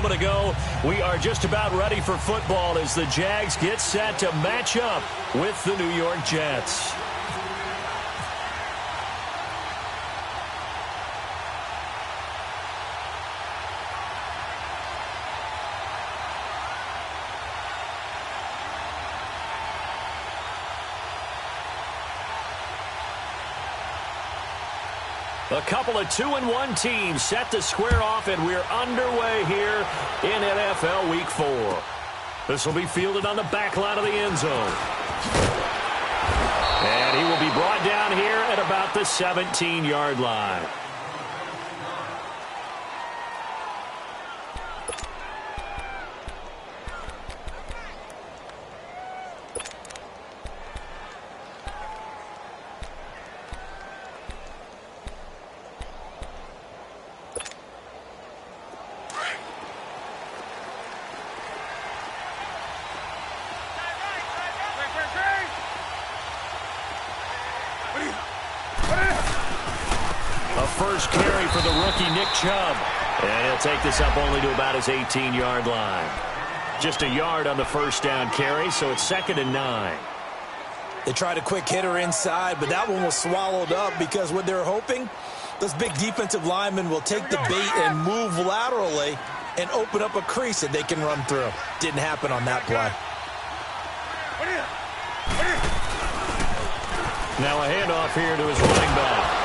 moment ago. We are just about ready for football as the Jags get set to match up with the New York Jets. A couple of 2-1 teams set to square off, and we're underway here in NFL Week 4. This will be fielded on the back line of the end zone. And he will be brought down here at about the 17-yard line. First carry for the rookie Nick Chubb. And he'll take this up only to about his 18-yard line. Just a yard on the first down carry, so it's 2nd and 9. They tried a quick hitter inside, but that one was swallowed up because what they're hoping, those big defensive linemen will take the bait and move laterally and open up a crease that they can run through. Didn't happen on that play. Now a handoff here to his running back.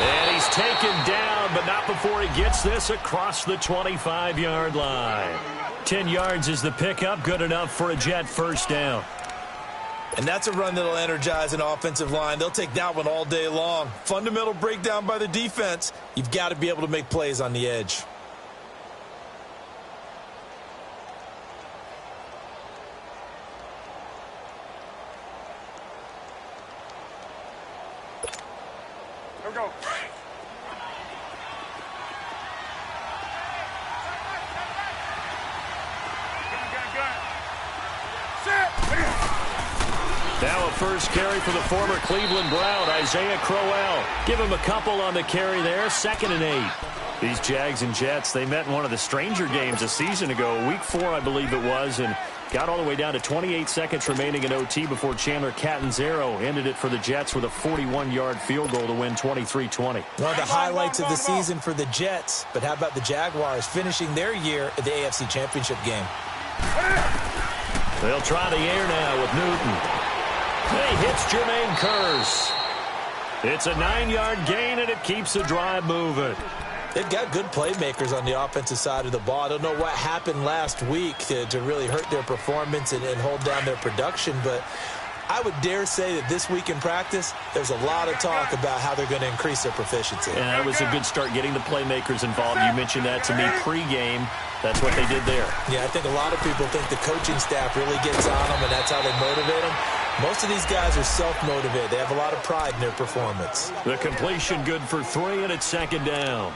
And he's taken down, but not before he gets this across the 25-yard line. 10 yards is the pickup, good enough for a Jet first down. And that's a run that'll energize an offensive line. They'll take that one all day long. Fundamental breakdown by the defense. You've got to be able to make plays on the edge. Now a first carry for the former Cleveland Brown, Isaiah Crowell. Give him a couple on the carry there, 2nd and 8. These Jags and Jets, they met in one of the stranger games a season ago, Week 4 I believe it was, and got all the way down to 28 seconds remaining in OT before Chandler Catanzaro ended it for the Jets with a 41-yard field goal to win 23-20. One of the highlights of the season for the Jets, but how about the Jaguars finishing their year at the AFC Championship game? They'll try the air now with Newton. He hits Jermaine Kearse. It's a 9-yard gain, and it keeps the drive moving. They've got good playmakers on the offensive side of the ball. I don't know what happened last week to really hurt their performance and hold down their production, but I would dare say that this week in practice, there's a lot of talk about how they're going to increase their proficiency. And that was a good start getting the playmakers involved. You mentioned that to me pregame. That's what they did there. Yeah, I think a lot of people think the coaching staff really gets on them, and that's how they motivate them. Most of these guys are self-motivated. They have a lot of pride in their performance. The completion good for 3, and it's 2nd down.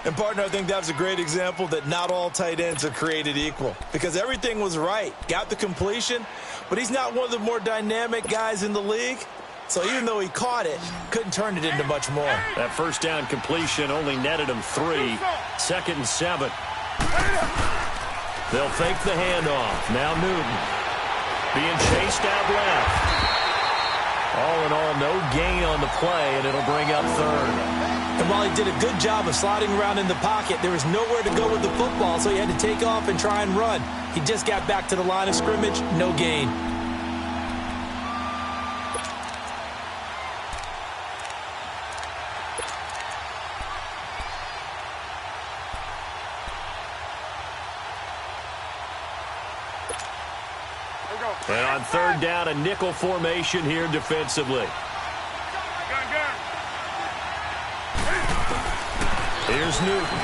And, partner, I think that's a great example that not all tight ends are created equal because everything was right. Got the completion, but he's not one of the more dynamic guys in the league. So even though he caught it, couldn't turn it into much more. That first down completion only netted him 3. 2nd and 7. They'll fake the handoff. Now Newton being chased out left. All in all, no gain on the play, and it'll bring up 3rd. And while he did a good job of sliding around in the pocket, there was nowhere to go with the football, so he had to take off and try and run. He just got back to the line of scrimmage, no gain. And on 3rd down, a nickel formation here defensively. Here's Newton.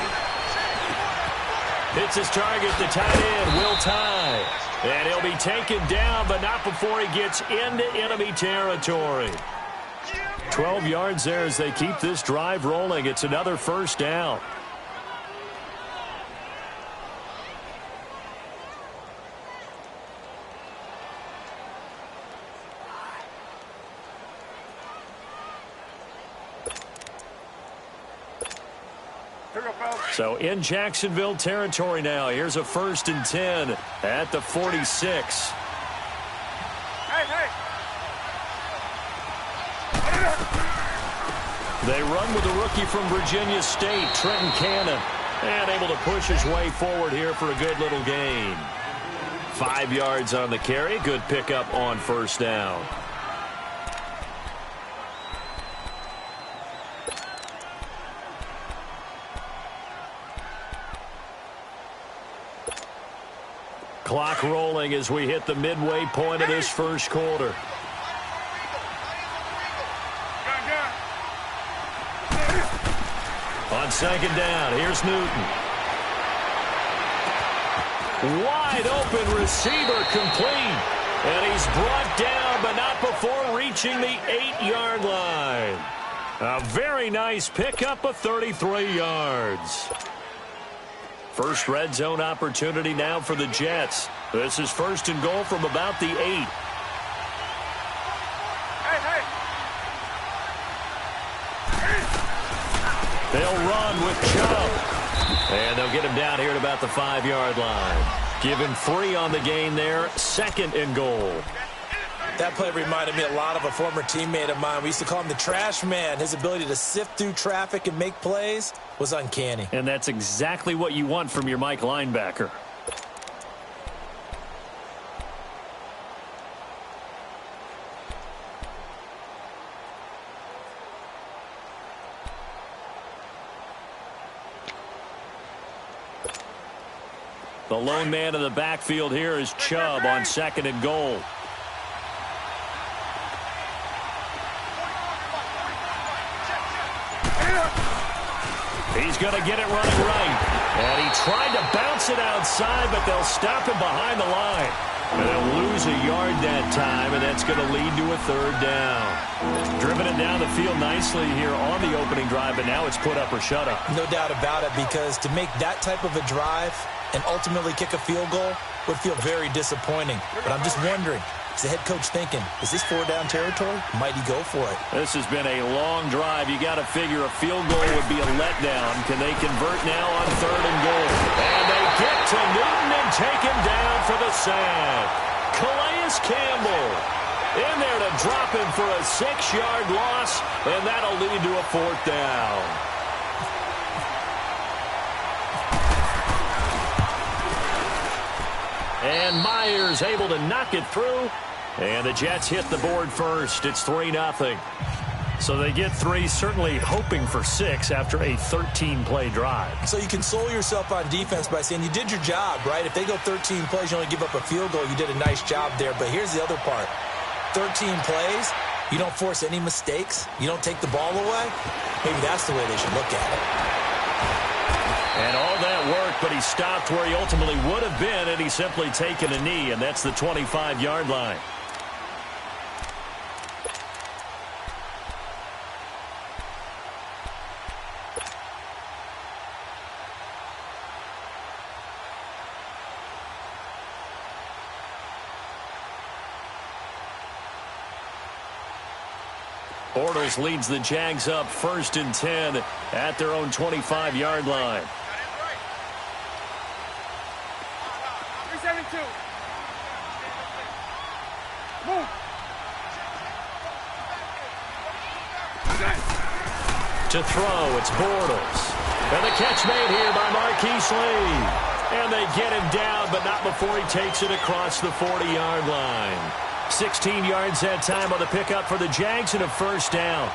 Hits his target, the tight end, Will Tye. And he'll be taken down, but not before he gets into enemy territory. 12 yards there as they keep this drive rolling. It's another first down. So in Jacksonville territory now. Here's a 1st and 10 at the 46. They run with the rookie from Virginia State, Trenton Cannon, and able to push his way forward here for a good little gain. 5 yards on the carry. Good pickup on 1st down. Clock rolling as we hit the midway point of this 1st quarter. On 2nd down, here's Newton. Wide open receiver complete. And he's brought down, but not before reaching the 8-yard line. A very nice pickup of 33 yards. First red zone opportunity now for the Jets. This is 1st and goal from about the 8. They'll run with Chubb. And they'll get him down here at about the 5-yard line. Give him 3 on the gain there. 2nd and goal. That play reminded me a lot of a former teammate of mine. We used to call him the trash man. His ability to sift through traffic and make plays was uncanny. And that's exactly what you want from your Mike linebacker. The lone man in the backfield here is Chubb on 2nd and goal. He's going to get it running right. And he tried to bounce it outside, but they'll stop him behind the line. And they'll lose a yard that time, and that's going to lead to a 3rd down. Driven it down the field nicely here on the opening drive, but now it's put up or shut up. No doubt about it, because to make that type of a drive and ultimately kick a field goal would feel very disappointing. But I'm just wondering, is the head coach thinking, is this 4-down territory? Might he go for it? This has been a long drive. You got to figure a field goal would be a letdown. Can they convert now on 3rd and goal? And they get to Newton and take him down for the sack. Calais Campbell in there to drop him for a 6-yard loss, and that'll lead to a 4th down. And Myers able to knock it through. And the Jets hit the board first. It's 3-0. So they get 3, certainly hoping for 6 after a 13-play drive. So you console yourself on defense by saying you did your job, right? If they go 13 plays, you only give up a field goal, you did a nice job there. But here's the other part. 13 plays, you don't force any mistakes, you don't take the ball away. Maybe that's the way they should look at it. And all that work, but he stopped where he ultimately would have been, and he's simply taken a knee, and that's the 25-yard line. Bortles leads the Jags up 1st and 10 at their own 25-yard line. To throw, it's Bortles. And the catch made here by Marquise Lee. And they get him down, but not before he takes it across the 40-yard line. 16 yards that time on the pickup for the Jags and a 1st down.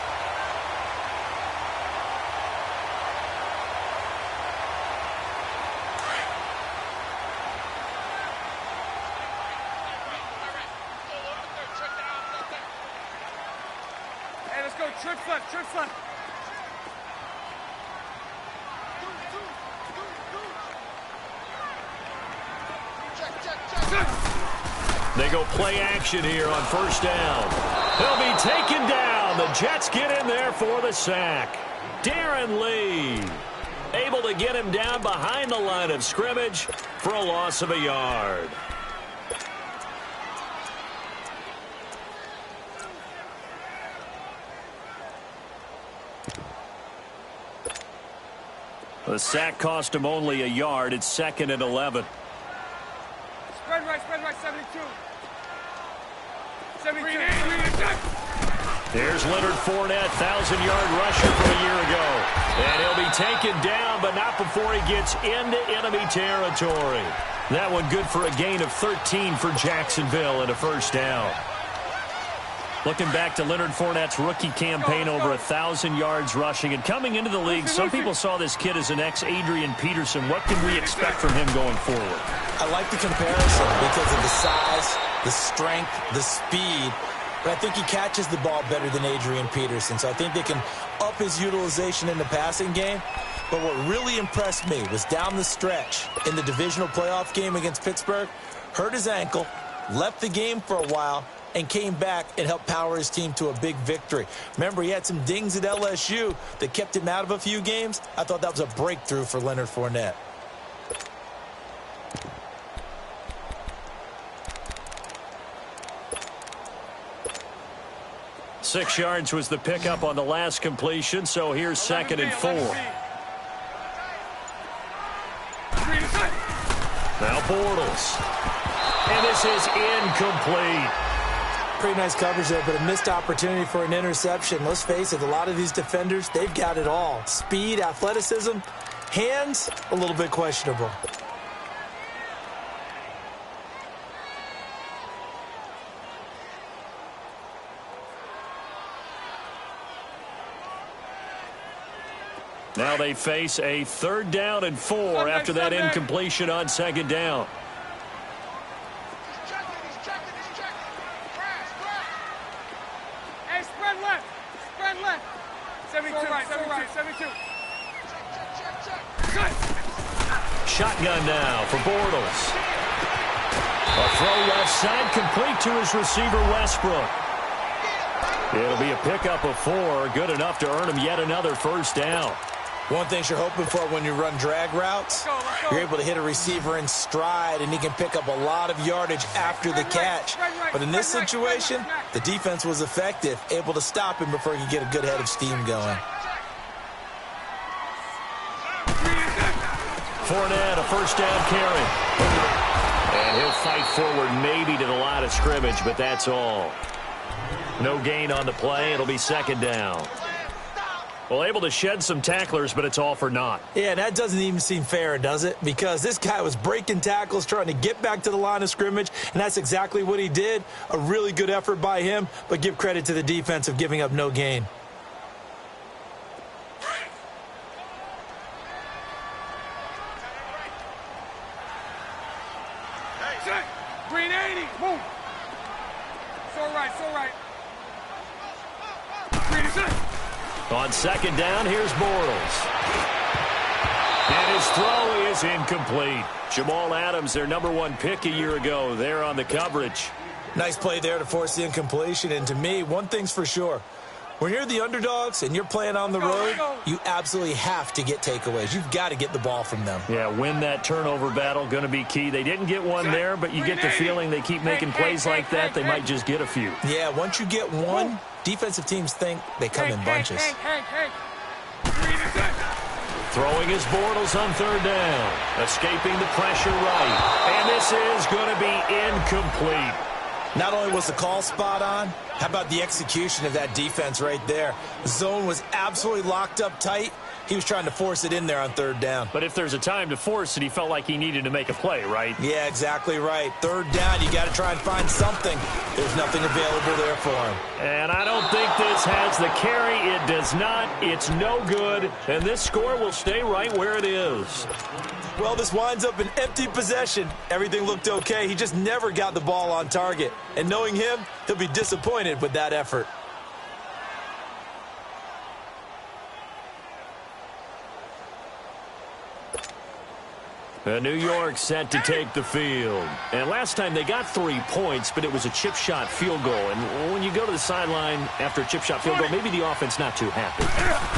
Hey, let's go. Trips left, trips left. They go play action here on 1st down. He'll be taken down. The Jets get in there for the sack. Darren Lee able to get him down behind the line of scrimmage for a loss of a yard. The sack cost him only a yard. It's 2nd and 11. Spread right, 72. 72. There's Leonard Fournette, 1,000-yard rusher from a year ago. And he'll be taken down, but not before he gets into enemy territory. That one good for a gain of 13 for Jacksonville and a first down. Looking back to Leonard Fournette's rookie campaign, over 1,000 yards rushing. And coming into the league, some people saw this kid as an ex-Adrian Peterson. What can we expect from him going forward? I like the comparison because of the size, the strength, the speed. But I think he catches the ball better than Adrian Peterson. So I think they can up his utilization in the passing game. But what really impressed me was down the stretch in the divisional playoff game against Pittsburgh. Hurt his ankle, left the game for a while, and came back and helped power his team to a big victory. Remember, he had some dings at LSU that kept him out of a few games. I thought that was a breakthrough for Leonard Fournette. Six yards was the pickup on the last completion, so here's 2nd and 4. Now Bortles. And this is incomplete. Pretty nice coverage there, but a missed opportunity for an interception. Let's face it, a lot of these defenders, they've got it all. Speed, athleticism, hands, a little bit questionable. Now they face a 3rd down and 4 after that incompletion on 2nd down. Hey, spread left. Spread left. 72, 72. Shotgun now for Bortles. A throw left side complete to his receiver Westbrook. It'll be a pickup of 4, good enough to earn him yet another first down. One thing you're hoping for when you run drag routes, you're able to hit a receiver in stride, and he can pick up a lot of yardage after the catch. But in this situation, the defense was effective, able to stop him before he could get a good head of steam going. Fournette, a first down carry. And he'll fight forward maybe to the line of scrimmage, but that's all. No gain on the play. It'll be 2nd down. Well, able to shed some tacklers, but it's all for naught. Yeah, that doesn't even seem fair, does it? Because this guy was breaking tackles, trying to get back to the line of scrimmage, and that's exactly what he did. A really good effort by him, but give credit to the defense of giving up no gain. Green 80. Move. So right. Green is it. On 2nd down, here's Bortles. And his throw is incomplete. Jamal Adams, their #1 pick a year ago, there on the coverage. Nice play there to force the incompletion. And to me, one thing's for sure. When you're the underdogs and you're playing on the road, you absolutely have to get takeaways. You've got to get the ball from them. Yeah, win that turnover battle, going to be key. They didn't get one there, but you get the feeling they keep making plays like that, they might just get a few. Yeah, once you get one, defensive teams think they come in bunches. Throwing his Bortles on 3rd down. Escaping the pressure right. And this is going to be incomplete. Not only was the call spot on, how about the execution of that defense right there? The zone was absolutely locked up tight. He was trying to force it in there on 3rd down. But if there's a time to force it, he felt like he needed to make a play, right? Yeah, exactly right. 3rd down, you got to try and find something. There's nothing available there for him. And I don't think this has the carry. It does not. It's no good. And this score will stay right where it is. Well, this winds up an empty possession. Everything looked okay. He just never got the ball on target. And knowing him, he'll be disappointed with that effort. New York set to take the field. And last time they got 3 points, but it was a chip shot field goal. And when you go to the sideline after a chip shot field goal, maybe the offense not too happy.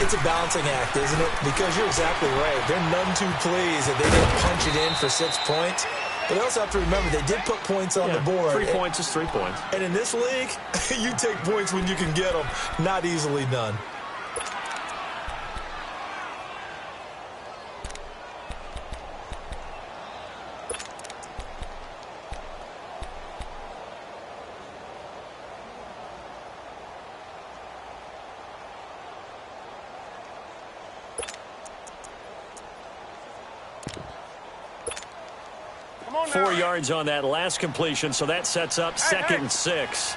It's a balancing act, isn't it? Because you're exactly right. They're none too pleased that they didn't punch it in for 6 points. But they also have to remember they did put points on the board. 3 points is 3 points. And in this league, you take points when you can get them. Not easily done. 4 yards on that last completion, so that sets up second and 6.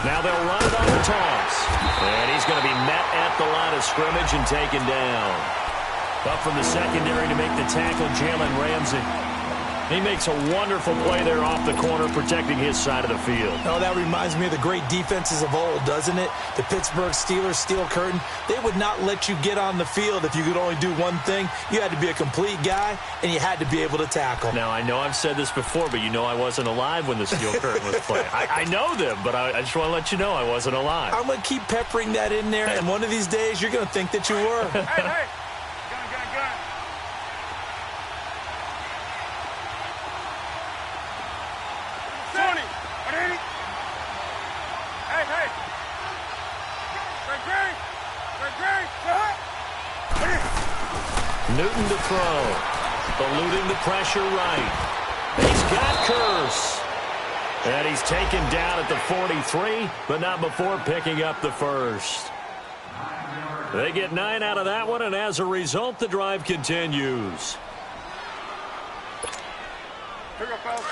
Now they'll run it on the toss. And he's going to be met at the line of scrimmage and taken down. Up from the secondary to make the tackle, Jalen Ramsey. He makes a wonderful play there off the corner, protecting his side of the field. Oh, that reminds me of the great defenses of old, doesn't it? The Pittsburgh Steelers, Steel Curtain. They would not let you get on the field if you could only do one thing. You had to be a complete guy, and you had to be able to tackle. Now, I know I've said this before, but you know I wasn't alive when the Steel Curtain was playing. I know them, but I just want to let you know I wasn't alive. I'm going to keep peppering that in there, and one of these days you're going to think that you were. Hey. Newton to throw. Eluding the pressure right. He's got Curse. And he's taken down at the 43, but not before picking up the first. They get 9 out of that one, and as a result, the drive continues. Here we go, fellas.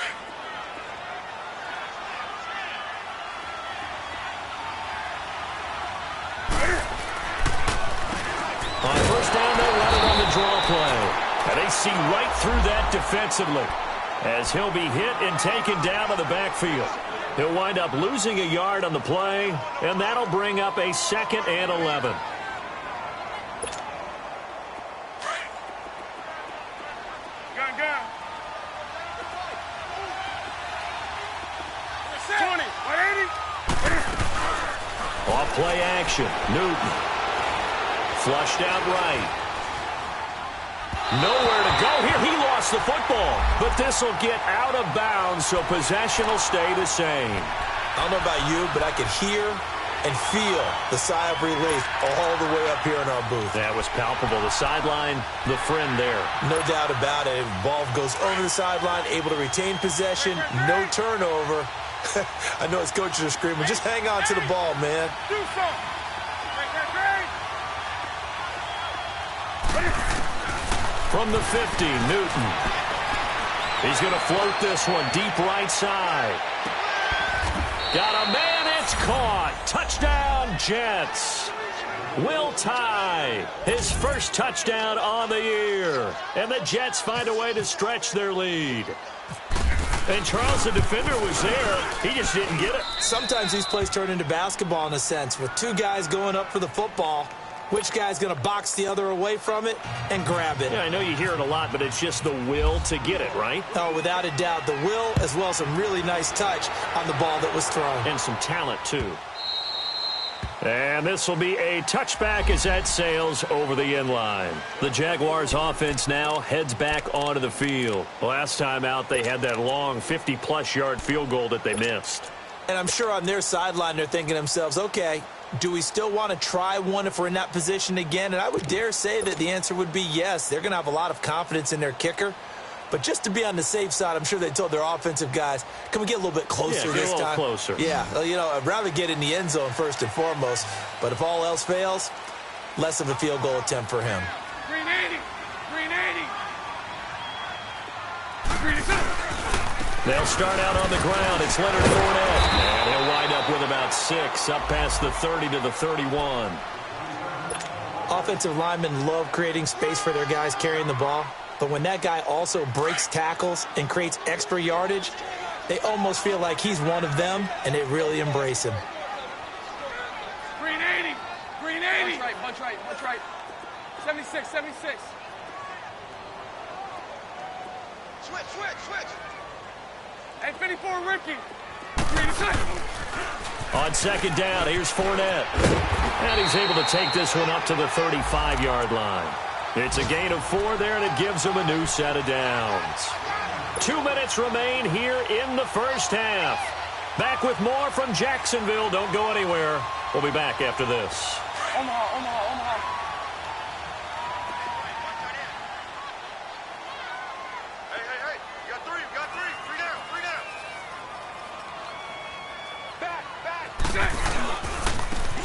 On first down, they'll run it on the draw play. And they see right through that defensively as he'll be hit and taken down to the backfield. He'll wind up losing a yard on the play, and that'll bring up a 2nd and 11. Gun. 20, 180. Off play action. Newton. Flushed out right. Nowhere to go here. He lost the football. But this will get out of bounds, so possession will stay the same. I don't know about you, but I could hear and feel the sigh of relief all the way up here in our booth. That was palpable. The sideline, the friend there. No doubt about it. Ball goes over the sideline, able to retain possession, no turnover. I know his coaches are screaming, just hang on to the ball, man. Do something. From the 50, Newton. He's going to float this one deep right side. Got a man, it's caught. Touchdown, Jets. Will Tye, his first touchdown on the year. And the Jets find a way to stretch their lead. And Charles, the defender, was there. He just didn't get it. Sometimes these plays turn into basketball in a sense, with two guys going up for the football. Which guy's going to box the other away from it and grab it? Yeah, I know you hear it a lot, but it's just the will to get it, right? Oh, without a doubt. The will, as well as some really nice touch on the ball that was thrown. And some talent, too. And this will be a touchback as that sails over the end line. The Jaguars offense now heads back onto the field. Last time out, they had that long 50-plus yard field goal that they missed. And I'm sure on their sideline, they're thinking to themselves, okay, do we still want to try one if we're in that position again? And I would dare say that the answer would be yes. They're going to have a lot of confidence in their kicker. But just to be on the safe side, I'm sure they told their offensive guys, can we get a little bit closer this time? Yeah, a little closer. Yeah, well, you know, I'd rather get in the end zone first and foremost. But if all else fails, less of a field goal attempt for him. 380. They'll start out on the ground. It's Leonard Fournette. And he'll wind up with about 6, up past the 30 to the 31. Offensive linemen love creating space for their guys carrying the ball. But when that guy also breaks tackles and creates extra yardage, they almost feel like he's one of them, and they really embrace him. 380. Bunch right. 76. Switch. Hey, 54, Ricky. On second down, here's Fournette. And he's able to take this one up to the 35-yard line. It's a gain of 4 there, and it gives him a new set of downs. 2 minutes remain here in the first half. Back with more from Jacksonville. Don't go anywhere. We'll be back after this. Omaha. Hey. You got three. 3 down. Back.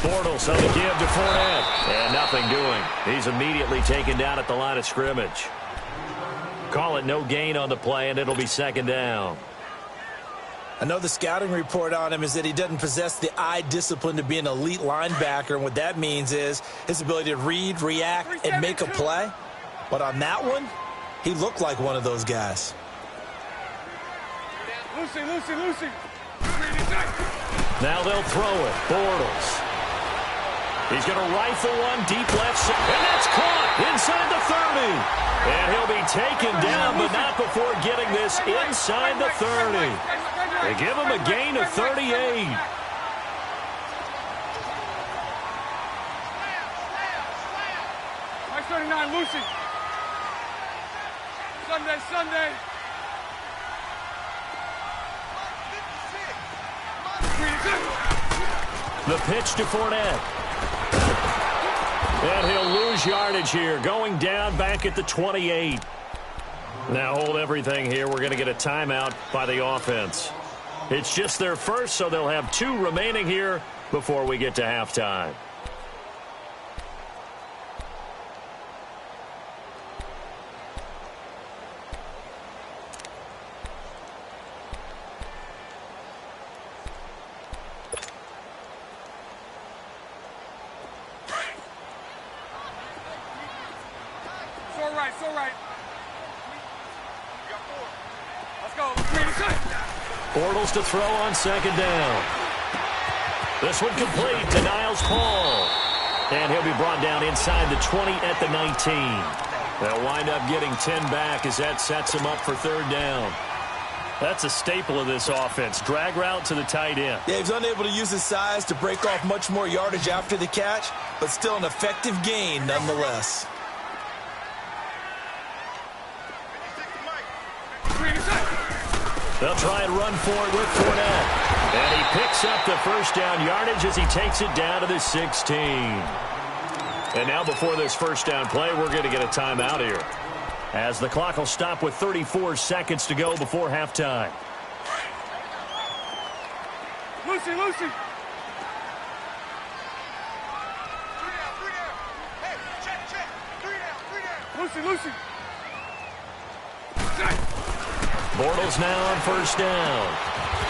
Bortles on the give to Fournette. And nothing doing. He's immediately taken down at the line of scrimmage. Call it no gain on the play, and it'll be second down. I know the scouting report on him is that he doesn't possess the eye discipline to be an elite linebacker, and what that means is his ability to read, react, and make a play. But on that one, he looked like one of those guys. Lucy. Now they'll throw it. Bortles. He's going to rifle one deep left side, and that's caught inside the 30. And he'll be taken down, but not before getting this inside the 30. They give him a gain of 38. Nice 39, Lucy. Sunday. The pitch to Fournette. And he'll lose yardage here, going down back at the 28. Now hold everything here. We're going to get a timeout by the offense. It's just their first, so they'll have 2 remaining here before we get to halftime. It's all right. Let's go. Bortles to throw on second down. This one complete to Niles Paul. And he'll be brought down inside the 20 at the 19. They'll wind up getting 10 back as that sets them up for third down. That's a staple of this offense. Drag route to the tight end. Yeah, he's unable to use his size to break off much more yardage after the catch, but still an effective gain nonetheless. They'll try and run for it with Fournette. And he picks up the first down yardage as he takes it down to the 16. And now before this first down play, we're going to get a timeout here, as the clock will stop with 34 seconds to go before halftime. Lucy. Three down. Hey, check. Three down. Lucy. Bortles now on first down.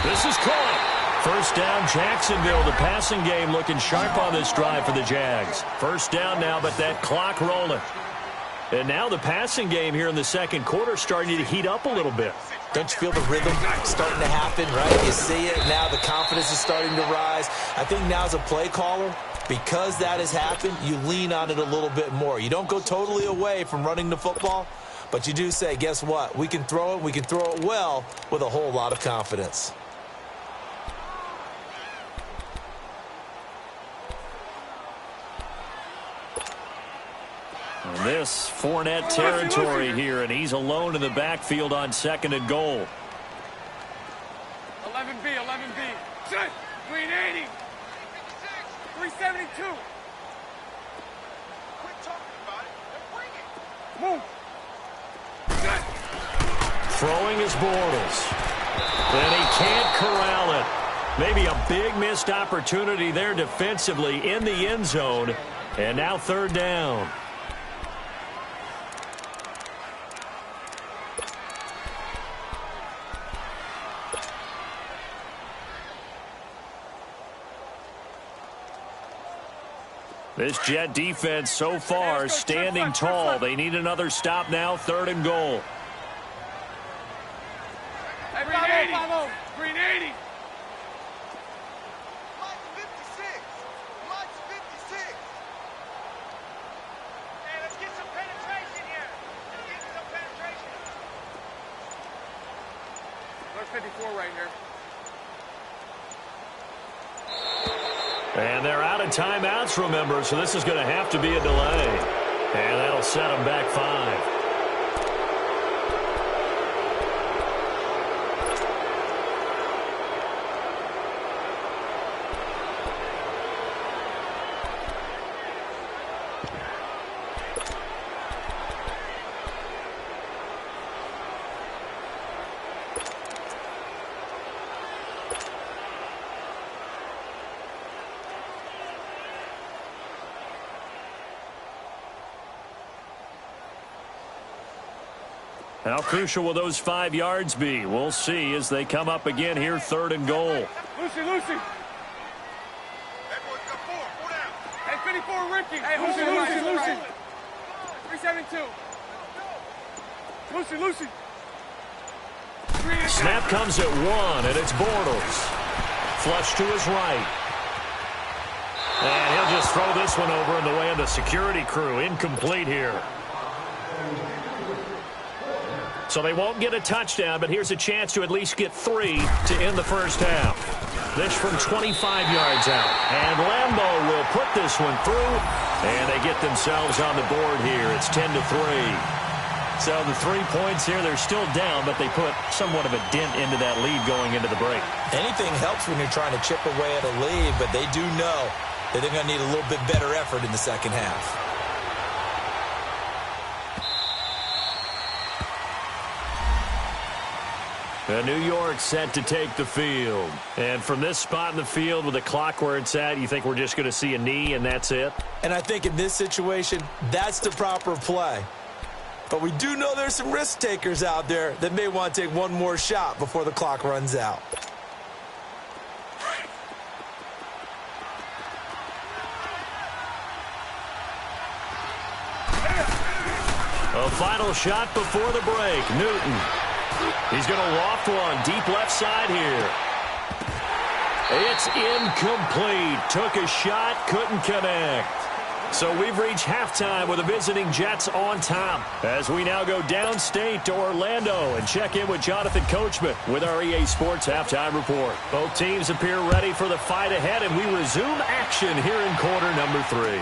This is caught. First down, Jacksonville. The passing game looking sharp on this drive for the Jags. First down now, but that clock rolling. And now the passing game here in the second quarter starting to heat up a little bit. Don't you feel the rhythm starting to happen, right? You see it. Now the confidence is starting to rise. I think now as a play caller, because that has happened, you lean on it a little bit more. You don't go totally away from running the football, but you do say, guess what? We can throw it. We can throw it well with a whole lot of confidence. And this Fournette territory here, and he's alone in the backfield on second and goal. 11B. 380. 372. Quit talking about it. Bring it. Move. Throwing is Bortles. And he can't corral it. Maybe a big missed opportunity there defensively in the end zone. And now third down. This Jet defense so far standing tall. They need another stop now, third and goal. 380. 380. Mike's 56. Hey, let's get some penetration here. There's 54 right here. And they're out of timeouts, remember, so this is going to have to be a delay. And that'll set them back 5. How crucial will those 5 yards be? We'll see as they come up again here, 3rd and goal. Lucy. Hey, boys, got 4 down. Hey, 54, Ricky. Hey, Lucy. 372. Lucy. Snap comes at 1, and it's Bortles. Flush to his right. And he'll just throw this one over in the way of the security crew. Incomplete here. So they won't get a touchdown, but here's a chance to at least get 3 to end the first half. This from 25 yards out. And Lambeau will put this one through, and they get themselves on the board here. It's 10-3. So the 3 points here, they're still down, but they put somewhat of a dent into that lead going into the break. Anything helps when you're trying to chip away at a lead, but they do know that they're going to need a little bit better effort in the second half. New York set to take the field. And from this spot in the field with the clock where it's at, you think we're just going to see a knee and that's it? And I think in this situation, that's the proper play. But we do know there's some risk takers out there that may want to take one more shot before the clock runs out. A final shot before the break. Newton. He's going to loft one deep left side here. It's incomplete. Took a shot, couldn't connect. So we've reached halftime with the visiting Jets on top as we now go downstate to Orlando and check in with Jonathan Coachman with our EA Sports Halftime Report. Both teams appear ready for the fight ahead, and we resume action here in quarter number 3.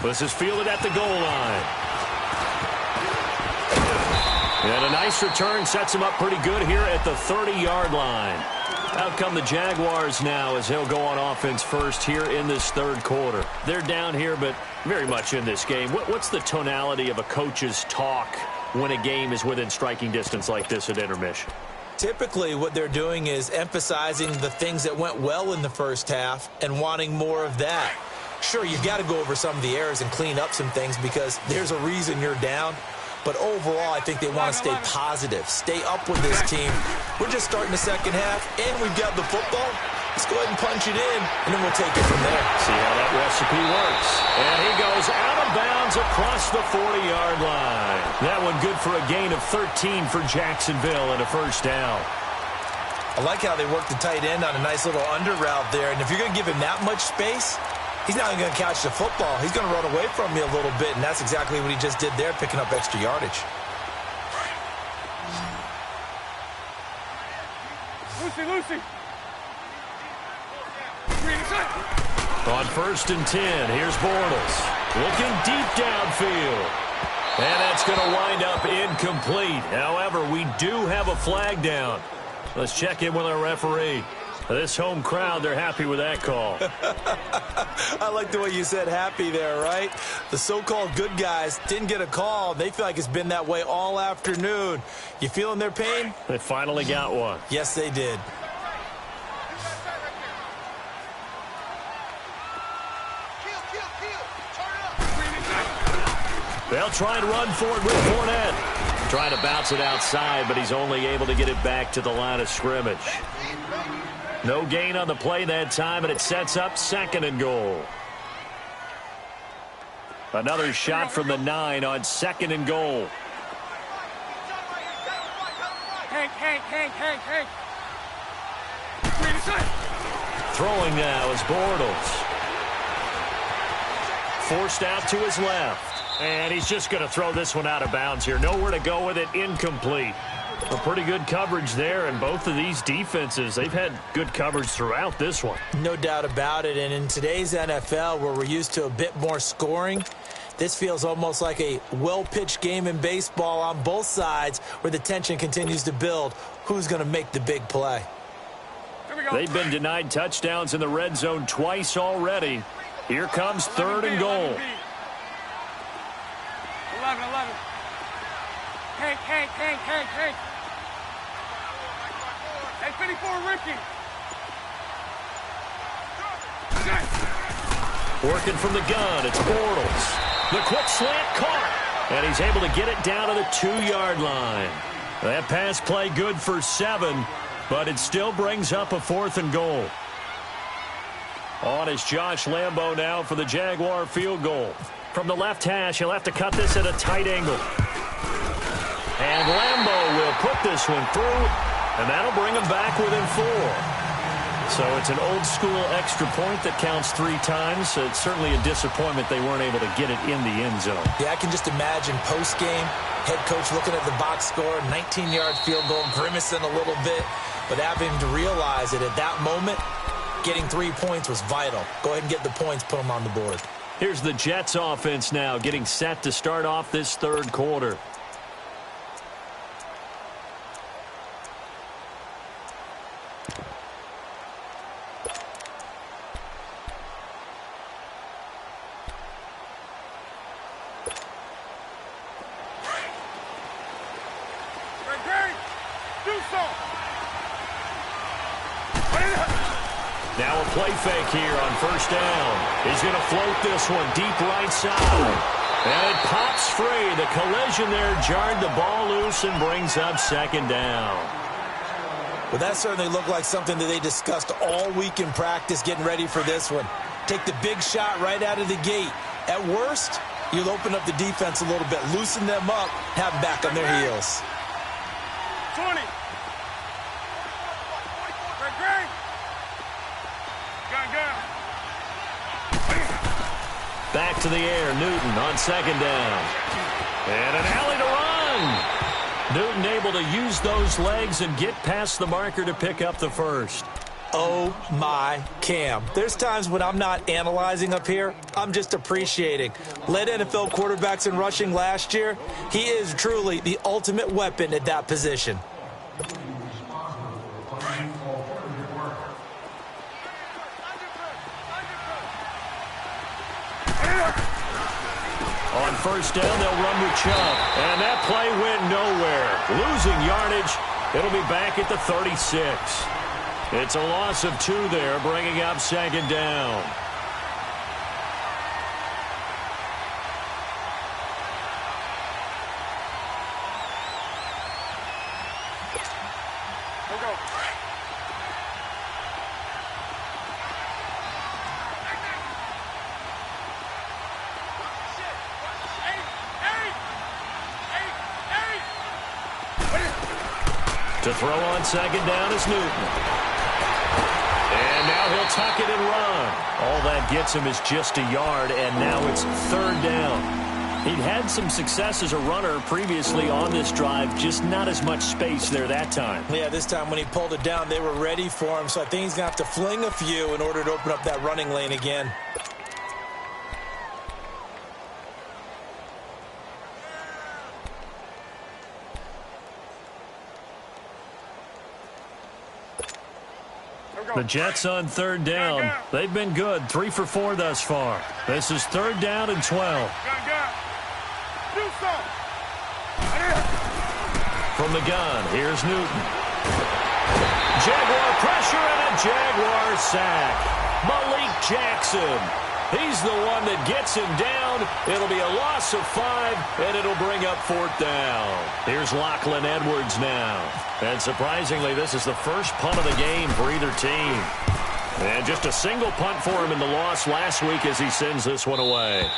This is fielded at the goal line. And a nice return sets him up pretty good here at the 30-yard line. Out come the Jaguars now as he'll go on offense first here in this third quarter. They're down here, but very much in this game. What's the tonality of a coach's talk when a game is within striking distance like this at intermission? Typically, what they're doing is emphasizing the things that went well in the first half and wanting more of that. Sure, you've got to go over some of the errors and clean up some things because there's a reason you're down. But overall, I think they want to stay positive, stay up with this team. We're just starting the second half, and we've got the football. Let's go ahead and punch it in, and then we'll take it from there. See how that recipe works. And he goes out of bounds across the 40-yard line. That one good for a gain of 13 for Jacksonville and a first down. I like how they work the tight end on a nice little under route there. And if you're going to give him that much space, he's not going to catch the football. He's going to run away from me a little bit, and that's exactly what he just did there, picking up extra yardage. Lucy. On 1st and 10, here's Bortles. Looking deep downfield. And that's going to wind up incomplete. However, we do have a flag down. Let's check in with our referee. This home crowd, they're happy with that call. I like the way you said happy there, right? The so-called good guys didn't get a call. They feel like it's been that way all afternoon. You feeling their pain? They finally got one. Yes, they did. They'll try and run for it with Fournette. Trying to bounce it outside, but he's only able to get it back to the line of scrimmage. No gain on the play that time, and it sets up 2nd and goal. Another shot from the 9 on 2nd and goal. Hank. Throwing now is Bortles. Forced out to his left. And he's just going to throw this one out of bounds here. Nowhere to go with it. Incomplete. A pretty good coverage there, and both of these defenses, they've had good coverage throughout this one. No doubt about it, and in today's NFL, where we're used to a bit more scoring, this feels almost like a well-pitched game in baseball on both sides where the tension continues to build. Who's going to make the big play? They've been denied touchdowns in the red zone twice already. Here comes 3rd and goal. 11. Hank. Hey, 54, Ricky. Working from the gun, it's Bortles. The quick slant caught. And he's able to get it down to the 2-yard line. That pass play good for 7, but it still brings up a 4th and goal. On is Josh Lambo now for the Jaguar field goal. From the left hash, he'll have to cut this at a tight angle. And Lambo will put this one through, and that'll bring him back within 4. So it's an old-school extra point that counts 3 times. So it's certainly a disappointment they weren't able to get it in the end zone. Yeah, I can just imagine post-game, head coach looking at the box score, 19-yard field goal, grimacing a little bit, but having to realize that at that moment, getting 3 points was vital. Go ahead and get the points, put them on the board. Here's the Jets offense now, getting set to start off this 3rd quarter. Now a play fake here on 1st down. He's going to float this one deep right side. And it pops free. The collision there jarred the ball loose and brings up 2nd down. Well, that certainly looked like something that they discussed all week in practice getting ready for this one. Take the big shot right out of the gate. At worst, you'll open up the defense a little bit, loosen them up, have them back on their heels. 20. Back to the air, Newton on 2nd down. And an alley to run. Newton able to use those legs and get past the marker to pick up the 1st. Oh, my Cam. There's times when I'm not analyzing up here. I'm just appreciating. Led NFL quarterbacks in rushing last year. He is truly the ultimate weapon at that position. On 1st down, they'll run with Chubb. And that play went nowhere. Losing yardage. It'll be back at the 36. It's a loss of 2 there, bringing up 2nd down. To throw on 2nd down is Newton. And now he'll tuck it and run. All that gets him is just a yard, and now it's 3rd down. He'd had some success as a runner previously on this drive, just not as much space there that time. Yeah, this time when he pulled it down, they were ready for him, so I think he's going to have to fling a few in order to open up that running lane again. The Jets on 3rd down. They've been good, 3 for 4 thus far. This is 3rd down and 12. From the gun, here's Newton. Jaguar pressure and a Jaguar sack. Malik Jackson. He's the one that gets him down. It'll be a loss of 5, and it'll bring up 4th down. Here's Lachlan Edwards now. And surprisingly, this is the first punt of the game for either team. And just a single punt for him in the loss last week as he sends this one away.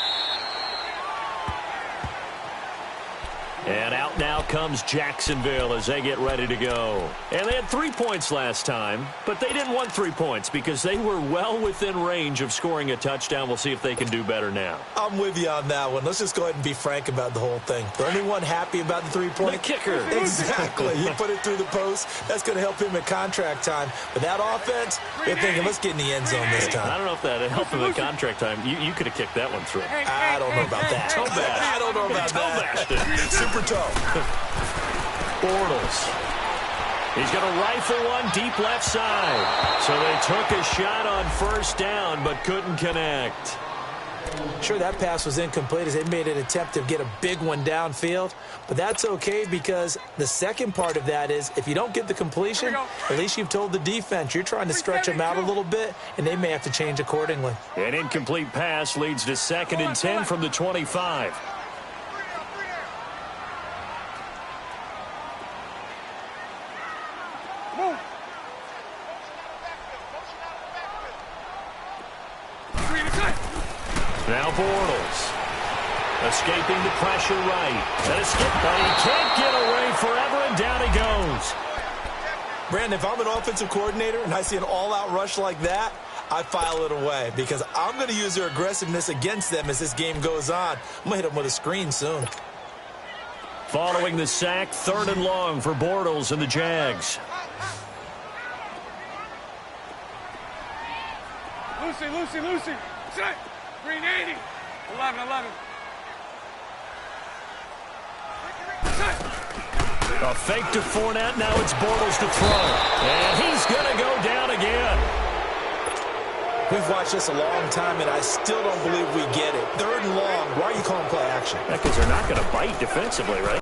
And out now comes Jacksonville as they get ready to go. And they had 3 points last time, but they didn't want 3 points because they were well within range of scoring a touchdown. We'll see if they can do better now. I'm with you on that one. Let's just go ahead and be frank about the whole thing. The only one happy about the 3-point? The kicker. Exactly. He put it through the post. That's going to help him at contract time. But that offense, they're thinking, let's get in the end zone this time. I don't know if that helped him at contract time. You could have kicked that one through. I don't know about that. I don't know about that. Super toe. Bortles. He's going to rifle one deep left side. So they took a shot on 1st down but couldn't connect. Sure, that pass was incomplete as they made an attempt to get a big one downfield. But that's okay because the second part of that is if you don't get the completion, at least you've told the defense you're trying to stretch them out a little bit, and they may have to change accordingly. An incomplete pass leads to 2nd and 10 from the 25. Now Bortles. Escaping the pressure right. And a skip, but he can't get away forever, and down he goes. Brandon, if I'm an offensive coordinator and I see an all-out rush like that, I file it away because I'm going to use their aggressiveness against them as this game goes on. I'm going to hit them with a screen soon. Following the sack, 3rd and long for Bortles and the Jags. Lucy. Set. Green 80. 11. A fake to Fournette. Now it's Bortles to throw. And he's going to go down again. We've watched this a long time, and I still don't believe we get it. 3rd and long. Why are you calling play action? Because they're not going to bite defensively, right?